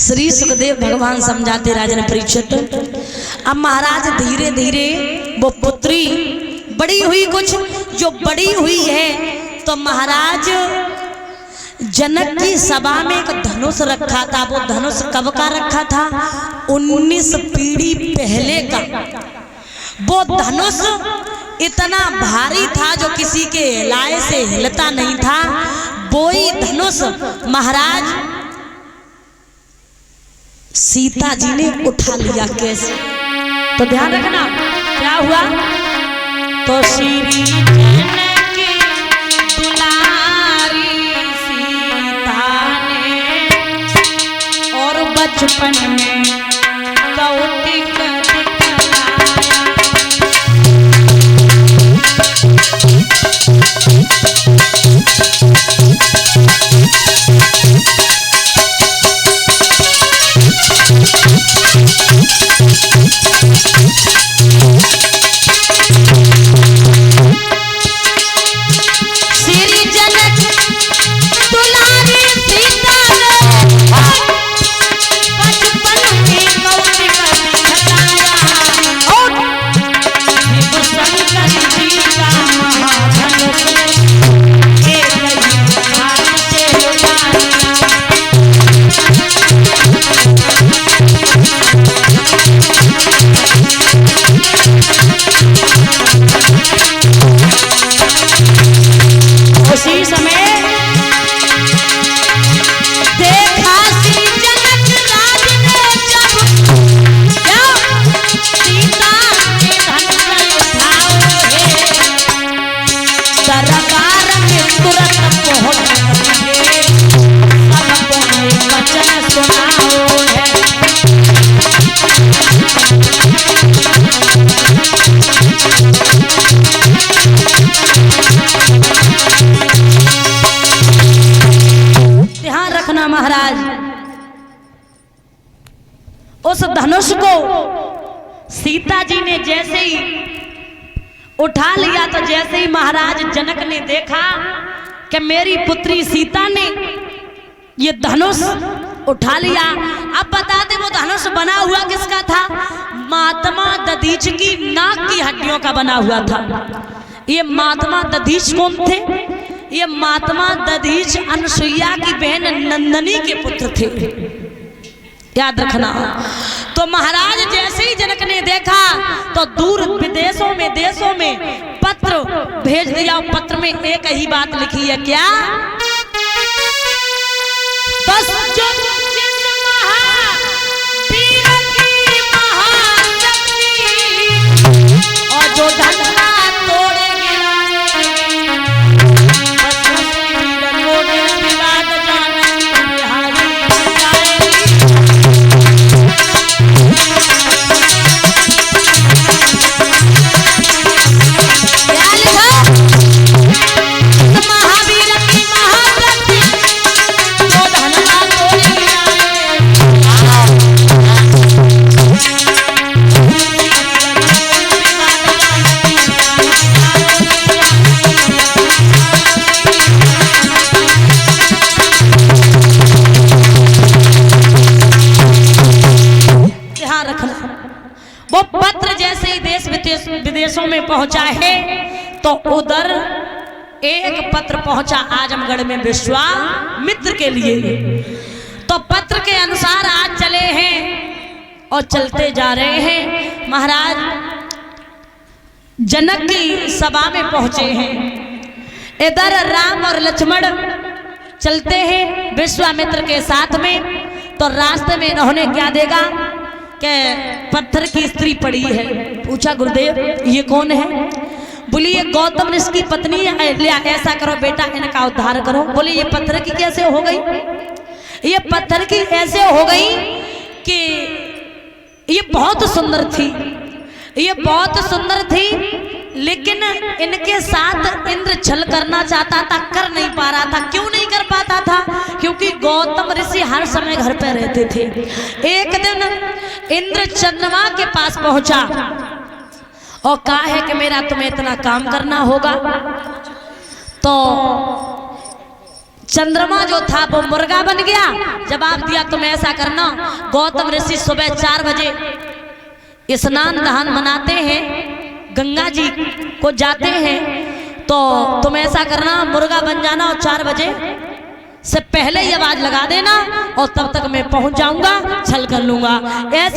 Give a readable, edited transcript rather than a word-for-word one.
श्री सुखदेव भगवान समझाते राजन परीक्षित। अब महाराज धीरे धीरे वो पुत्री बड़ी हुई, कुछ जो बड़ी हुई है तो महाराज जनक की सभा में एक धनुष रखा था। वो धनुष कब का रखा था? 19 पीढ़ी पहले का। वो धनुष इतना भारी था जो किसी के हिलाए से हिलता नहीं था। वो ही धनुष महाराज सीता जी ने उठा लिया। कैसे? तो ध्यान रखना क्या हुआ। तो श्री जानकी दुलारी सीता ने और बचपन में कौतिक उस धनुष को सीता जी ने जैसे ही उठा लिया तो जैसे ही महाराज जनक ने देखा कि मेरी पुत्री सीता ने ये धनुष उठा लिया। अब बता दे वो धनुष बना हुआ किसका था? महात्मा दधीच की नाक की हड्डियों का बना हुआ था। ये महात्मा दधीच कौन थे? ये महात्मा दधीच अनसुईया की बहन नंदनी के पुत्र थे, याद रखना। तो महाराज जैसे ही जनक ने देखा तो दूर विदेशों में देशों में पत्र भेज दिया। पत्र में एक ही बात लिखी है, क्या? बस जो और जो धनवा तोड़े विदेशों में पहुंचा है तो उधर एक पत्र पहुंचा आजमगढ़ में विश्वामित्र के लिए। तो पत्र के अनुसार आज चले हैं और चलते जा रहे हैं। महाराज जनक की सभा में पहुंचे हैं। इधर राम और लक्ष्मण चलते हैं विश्वामित्र के साथ में। तो रास्ते में इन्होंने क्या देखा कि पत्थर की स्त्री पड़ी है। पूछा गुरुदेव ये कौन है? बोली ये गौतम ऋषि की पत्नी है। ऐसा करो बेटा इनका उद्धार करो। बोली ये पत्थर की कैसे हो गई? ये पत्थर की ऐसे हो गई कि ये बहुत सुंदर थी, ये बहुत सुंदर थी, लेकिन इनके साथ इंद्र छल करना चाहता था, कर नहीं पा रहा था। क्यों नहीं कर पाता था? क्योंकि गौतम ऋषि हर समय घर पर रहते थे। एक दिन इंद्र चंद्रमा के पास पहुंचा और कहा है कि मेरा तुम्हें इतना काम करना होगा। तो चंद्रमा जो था वो मुर्गा बन गया। जवाब दिया तुम ऐसा करना, गौतम ऋषि सुबह 4 बजे स्नान दहन मनाते हैं, गंगा जी को जाते हैं, तो तुम ऐसा करना मुर्गा बन जाना और 4 बजे से पहले ही आवाज लगा देना और तब तक मैं पहुंच जाऊंगा, छल कर लूंगा। ऐसा